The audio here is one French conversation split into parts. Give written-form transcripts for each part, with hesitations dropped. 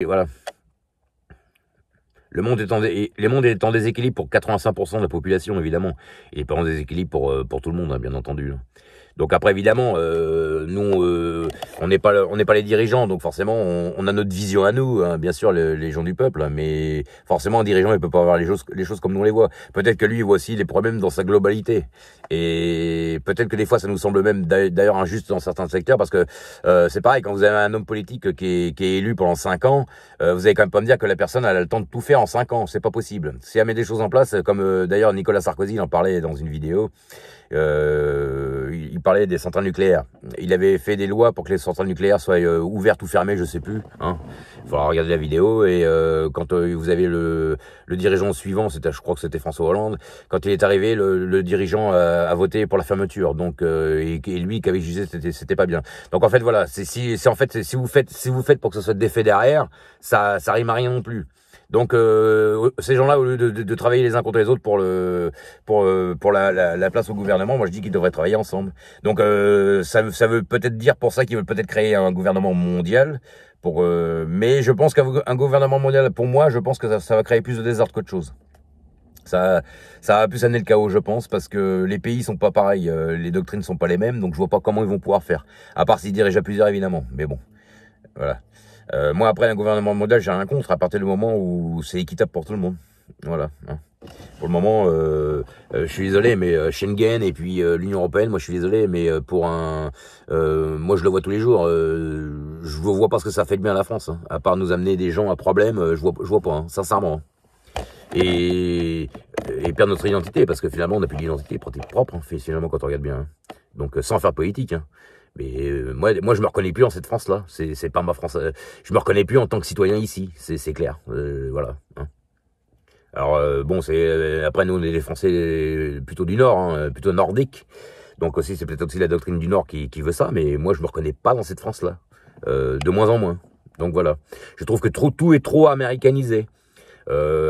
Et voilà. Le monde est en déséquilibre pour 85% de la population, évidemment. Il n'est pas en déséquilibre pour tout le monde, hein, bien entendu. Donc après, évidemment, nous, on n'est pas les dirigeants, donc forcément, on a notre vision à nous, hein, bien sûr, les gens du peuple, hein, mais forcément, un dirigeant, il peut pas voir les choses comme nous on les voit. Peut-être que lui, il voit aussi les problèmes dans sa globalité, et peut-être que des fois, ça nous semble même d'ailleurs injuste dans certains secteurs, parce que c'est pareil, quand vous avez un homme politique qui est élu pendant 5 ans, vous allez quand même pas me dire que la personne elle a le temps de tout faire en 5 ans, c'est pas possible. Si elle met des choses en place, comme d'ailleurs Nicolas Sarkozy il en parlait dans une vidéo, il parlait des centrales nucléaires. Il avait fait des lois pour que les centrales nucléaires soient ouvertes ou fermées, je sais plus. Hein. Il faudra regarder la vidéo. Et quand vous avez le dirigeant suivant, je crois que c'était François Hollande, quand il est arrivé, le dirigeant a voté pour la fermeture. Donc et lui qui avait jugé c'était pas bien. Donc en fait voilà, si vous faites pour que ce soit des faits derrière, ça rime à rien non plus. Donc ces gens-là, au lieu de travailler les uns contre les autres pour la place au gouvernement, moi je dis qu'ils devraient travailler ensemble. Donc ça veut peut-être dire pour ça qu'ils veulent peut-être créer un gouvernement mondial. Mais je pense qu'un gouvernement mondial, pour moi, je pense que ça va créer plus de désordre qu'autre chose. Ça, ça va plus amener le chaos, je pense, parce que les pays sont pas pareils, les doctrines sont pas les mêmes, donc je vois pas comment ils vont pouvoir faire. À part s'ils dirigent à plusieurs, évidemment. Mais bon, voilà. Moi, après, un gouvernement mondial, j'ai rien contre, à partir du moment où c'est équitable pour tout le monde. Voilà. Hein. Pour le moment, je suis désolé, mais Schengen et puis l'Union Européenne, moi je suis désolé, mais moi je le vois tous les jours. Je vois pas ce que ça fait de bien à la France, hein. À part nous amener des gens à problème, je vois pas, hein, sincèrement. Hein. Et, et perdre notre identité, parce que finalement on n'a plus d'identité propre, hein, finalement quand on regarde bien. Hein. Donc sans faire politique. Hein. Mais moi, je me reconnais plus en cette France-là. C'est pas ma France. Je me reconnais plus en tant que citoyen ici. C'est clair. Voilà. Hein. Alors bon, après nous on est des Français plutôt du Nord, hein, plutôt nordiques. Donc aussi c'est peut-être aussi la doctrine du Nord qui veut ça. Mais moi je me reconnais pas dans cette France-là. De moins en moins. Donc voilà. Je trouve que tout est trop américanisé.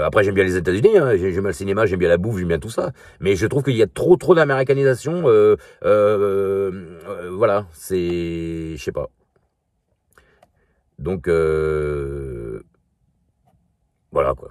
Après j'aime bien les États-Unis, hein, j'aime bien le cinéma, j'aime bien la bouffe, j'aime bien tout ça. Mais je trouve qu'il y a trop d'américanisation. Voilà, je sais pas. Donc voilà quoi.